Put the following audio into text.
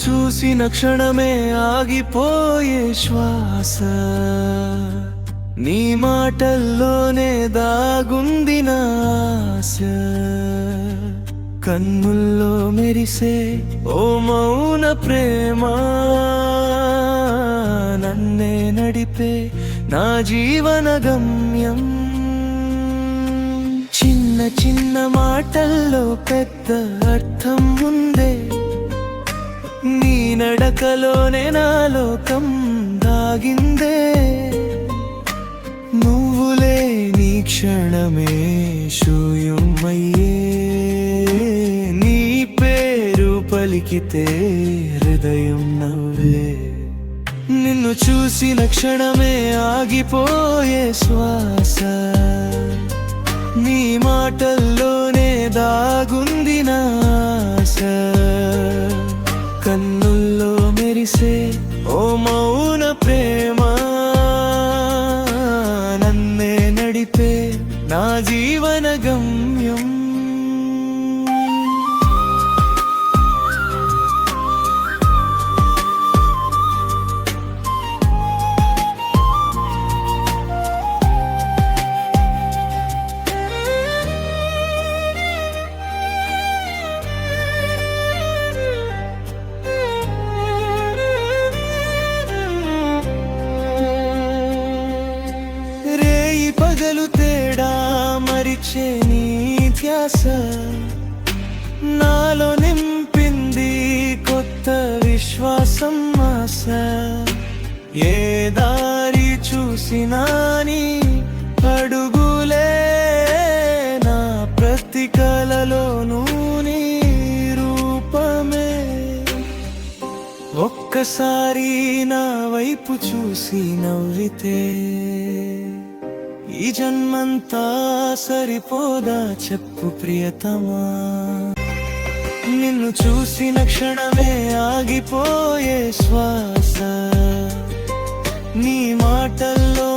చూసిన క్షణమే ఆగిపోయే శ్వాస, నీ మాటల్లోనే దాగుంది నా ఆశ. కన్నుల్లో మెరిసే ఓ మౌన ప్రేమ, నన్నే నడిపే నా జీవన గమ్యం. చిన్న చిన్న మాటల్లో పెద్ద అర్థం ఉందే, నీ నడకలోనే నా లోకం దాగిందే. నువ్వులే నీ క్షణమే శూన్యమయ్యే, నీ పేరు పలికితే హృదయం నవ్వే. నిన్ను చూసిన క్షణమే ఆగిపోయే శ్వాస, నీ మాటల్లోనే దాగుంది నా ఆశ. కన్నుల్లో మెరిసే ఓ మౌన ప్రేమ, నన్నే నడిపే నా జీవన గమ్యం. పగలు తేడా మరిచే నీ ధ్యాస, నాలో నింపింది కొత్త విశ్వాసం ఆశ. ఏ దారి చూసినా నీ అడుగులే, నా ప్రతి కలలోనూ నీ రూపమే. ఒక్కసారి నా వైపు చూసి నవ్వితే ఈ జన్మంతా సరిపోదా చెప్పు ప్రియతమా. నిన్ను చూసిన క్షణమే ఆగిపోయే శ్వాస, నీ మాటల్లో